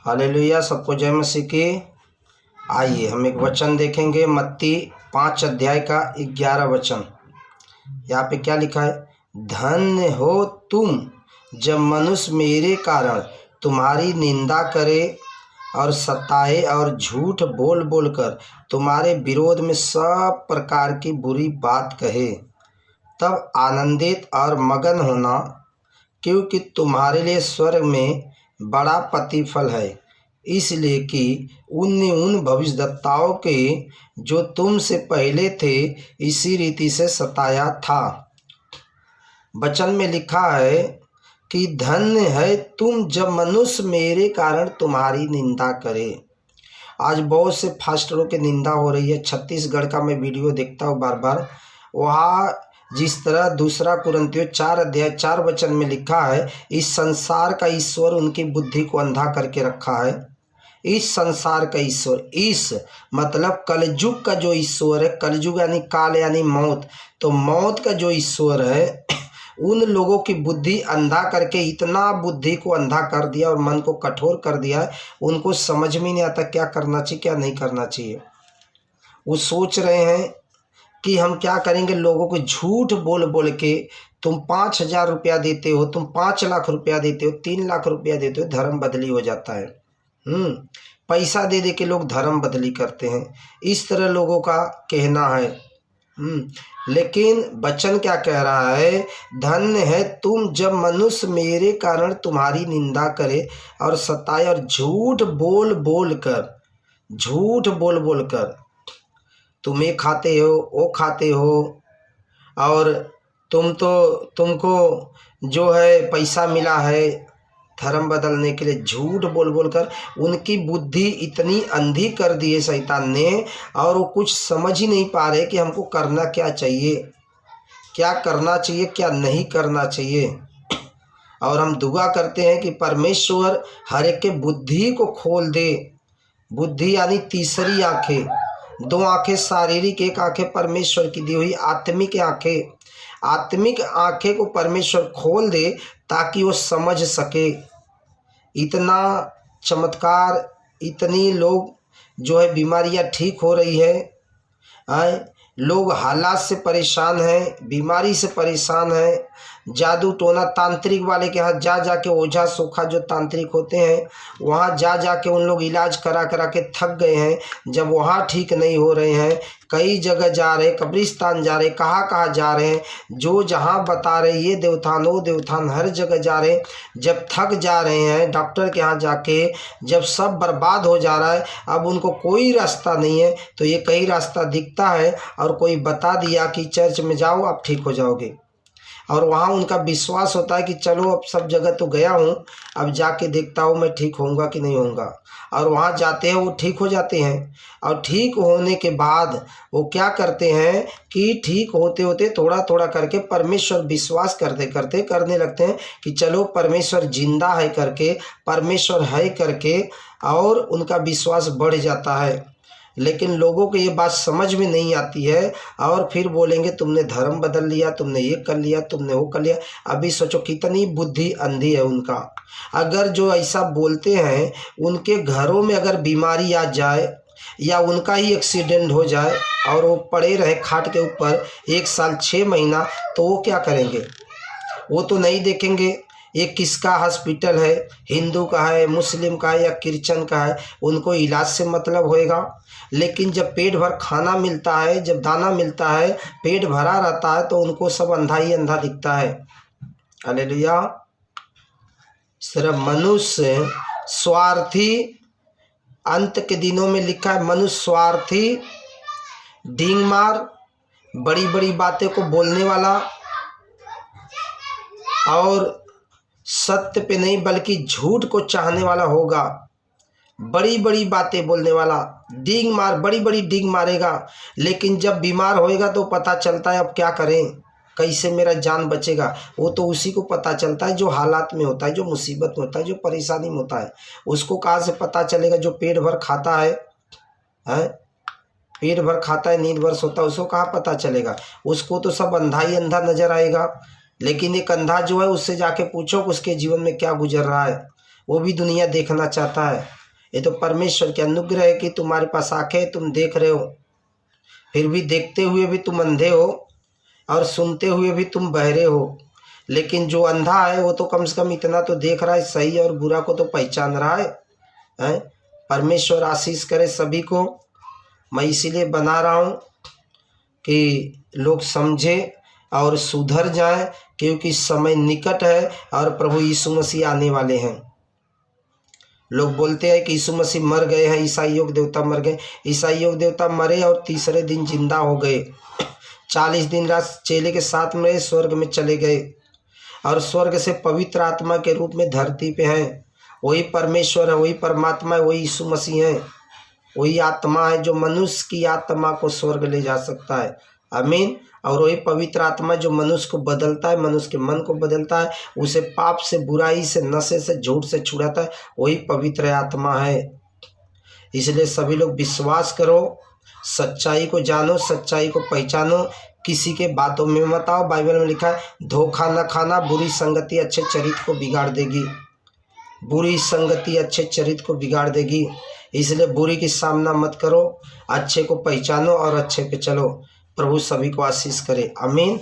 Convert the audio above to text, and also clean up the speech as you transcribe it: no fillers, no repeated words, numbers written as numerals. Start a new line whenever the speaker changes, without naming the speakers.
Hallelujah, सबको जय मसीह की। आइए हम एक वचन देखेंगे, मत्ती 5 अध्याय का 11 वचन। यहाँ पे क्या लिखा है? धन्य हो तुम जब मनुष्य मेरे कारण तुम्हारी निंदा करे और सताए और झूठ बोल बोल कर तुम्हारे विरोध में सब प्रकार की बुरी बात कहे। तब आनंदित और मगन होना, क्योंकि तुम्हारे लिए स्वर्ग में बड़ा प्रतिफल है, इसलिए कि उनने उन भविष्यद्वक्ताओं के जो तुमसे पहले थे इसी रीति से सताया था। वचन में लिखा है कि धन्य है तुम जब मनुष्य मेरे कारण तुम्हारी निंदा करे। आज बहुत से फास्टरों की निंदा हो रही है। छत्तीसगढ़ का मैं वीडियो देखता हूँ बार बार। वहाँ जिस तरह 2 कुरिन्थियों 4 अध्याय 4 वचन में लिखा है, इस संसार का ईश्वर उनकी बुद्धि को अंधा करके रखा है। इस संसार का ईश्वर, इस मतलब कलयुग का जो ईश्वर है, कलयुग यानी काल यानी मौत, तो मौत का जो ईश्वर है उन लोगों की बुद्धि अंधा करके इतना बुद्धि को अंधा कर दिया और मन को कठोर कर दिया है, उनको समझ में नहीं आता क्या करना चाहिए क्या नहीं करना चाहिए। वो सोच रहे हैं कि हम क्या करेंगे, लोगों को झूठ बोल बोल के तुम 5,000 रुपया देते हो, तुम 5 लाख रुपया देते हो, 3 लाख रुपया देते हो, धर्म बदली हो जाता है। पैसा दे दे के लोग धर्म बदली करते हैं, इस तरह लोगों का कहना है। लेकिन वचन क्या कह रहा है? धन्य है तुम जब मनुष्य मेरे कारण तुम्हारी निंदा करे और सताए और झूठ बोल बोल कर तुम ये खाते हो वो खाते हो, और तुमको जो है पैसा मिला है धर्म बदलने के लिए, झूठ बोल बोल कर उनकी बुद्धि इतनी अंधी कर दी है शैतान ने, और वो कुछ समझ ही नहीं पा रहे कि हमको करना क्या चाहिए, क्या करना चाहिए क्या नहीं करना चाहिए। और हम दुआ करते हैं कि परमेश्वर हर एक के बुद्धि को खोल दे। बुद्धि यानी तीसरी आंखें, 2 आंखें शारीरिक, 1 आंखें परमेश्वर की दी हुई आत्मिक आंखें। आत्मिक आंखें को परमेश्वर खोल दे ताकि वो समझ सके। इतना चमत्कार, इतनी लोग जो है बीमारियां ठीक हो रही है, लोग हालात से परेशान हैं, बीमारी से परेशान हैं, जादू टोना तांत्रिक वाले के यहाँ जा जा के, ओझा सोखा जो तांत्रिक होते हैं वहाँ जा जा के उन लोग इलाज करा करा के थक गए हैं। जब वहाँ ठीक नहीं हो रहे हैं, कई जगह जा रहे, कब्रिस्तान जा रहे, कहाँ जा रहे हैं, जो जहाँ बता रहे ये देवथान वो देवथान, हर जगह जा रहे। जब थक जा रहे हैं डॉक्टर के यहाँ जाके, जब सब बर्बाद हो जा रहा है, अब उनको कोई रास्ता नहीं है, तो ये कई रास्ता दिखता है और कोई बता दिया कि चर्च में जाओ आप ठीक हो जाओगे, और वहाँ उनका विश्वास होता है कि चलो अब सब जगह तो गया हूँ, अब जाके देखता हूँ मैं ठीक होऊंगा कि नहीं होऊंगा, और वहाँ जाते हैं वो ठीक हो जाते हैं। और ठीक होने के बाद वो क्या करते हैं कि ठीक होते होते थोड़ा थोड़ा करके परमेश्वर विश्वास करते करते करने लगते हैं कि चलो परमेश्वर जिंदा है करके, परमेश्वर है करके, और उनका विश्वास बढ़ जाता है। लेकिन लोगों को ये बात समझ में नहीं आती है, और फिर बोलेंगे तुमने धर्म बदल लिया, तुमने ये कर लिया, तुमने वो कर लिया। अभी सोचो कितनी बुद्धि अंधी है उनका। अगर जो ऐसा बोलते हैं उनके घरों में अगर बीमारी आ जाए या उनका ही एक्सीडेंट हो जाए और वो पड़े रहे खाट के ऊपर 1 साल 6 महीना, तो वो क्या करेंगे? वो तो नहीं देखेंगे ये किसका हॉस्पिटल है, हिंदू का है, मुस्लिम का है या क्रिश्चियन का है, उनको इलाज से मतलब होएगा। लेकिन जब पेट भर खाना मिलता है, जब दाना मिलता है, पेट भरा रहता है, तो उनको सब अंधा ही अंधा दिखता है। हालेलुया। सिर्फ मनुष्य स्वार्थी, अंत के दिनों में लिखा है मनुष्य स्वार्थी, डींग मार, बड़ी बड़ी बातें को बोलने वाला, और सत्य पे नहीं बल्कि झूठ को चाहने वाला होगा। बड़ी बड़ी बातें बोलने वाला, डींग मार, बड़ी बड़ी डींग मारेगा। लेकिन जब बीमार होएगा तो पता चलता है अब क्या करें, कैसे मेरा जान बचेगा। वो तो उसी को पता चलता है जो हालात में होता है, जो मुसीबत में होता है, जो परेशानी में होता है। उसको कहाँ से पता चलेगा? जो पेट भर खाता है, पेट भर खाता है, नींद भर सोता है, उसको कहाँ पता चलेगा? उसको तो सब अंधा ही अंधा नजर आएगा। लेकिन एक अंधा जो है उससे जाके पूछो उसके जीवन में क्या गुजर रहा है, वो भी दुनिया देखना चाहता है। ये तो परमेश्वर की अनुग्रह है कि तुम्हारे पास आंखें, तुम देख रहे हो, फिर भी देखते हुए भी तुम अंधे हो और सुनते हुए भी तुम बहरे हो। लेकिन जो अंधा है वो तो कम से कम इतना तो देख रहा है, सही और बुरा को तो पहचान रहा है, हैं? परमेश्वर आशीष करे सभी को। मैं इसीलिए बना रहा हूँ कि लोग समझे और सुधर जाएं, क्योंकि समय निकट है और प्रभु यीशु मसीह आने वाले हैं। लोग बोलते हैं कि यीशु मसीह मर गए हैं, ईसाई योग देवता मर गए। ईसाई योग देवता मरे और तीसरे दिन जिंदा हो गए। 40 दिन रात चेले के साथ में स्वर्ग में चले गए और स्वर्ग से पवित्र आत्मा के रूप में धरती पे हैं। वही परमेश्वर है, वही परमात्मा है, वही यीशु मसीह है, वही आत्मा है जो मनुष्य की आत्मा को स्वर्ग ले जा सकता है। आमीन। और वही पवित्र आत्मा जो मनुष्य को बदलता है, मनुष्य के मन को बदलता है, उसे पाप से, बुराई से, नशे से, झूठ से छुड़ाता है, वही पवित्र आत्मा है। इसलिए सभी लोग विश्वास करो, सच्चाई को जानो, सच्चाई को पहचानो, किसी के बातों में मत आओ। बाइबल में लिखा है धोखा न खाना, बुरी संगति अच्छे चरित्र को बिगाड़ देगी। बुरी संगति अच्छे चरित्र को बिगाड़ देगी। इसलिए बुरी की सामना मत करो, अच्छे को पहचानो और अच्छे पे चलो। प्रभु सभी को आशीष करे। आमीन।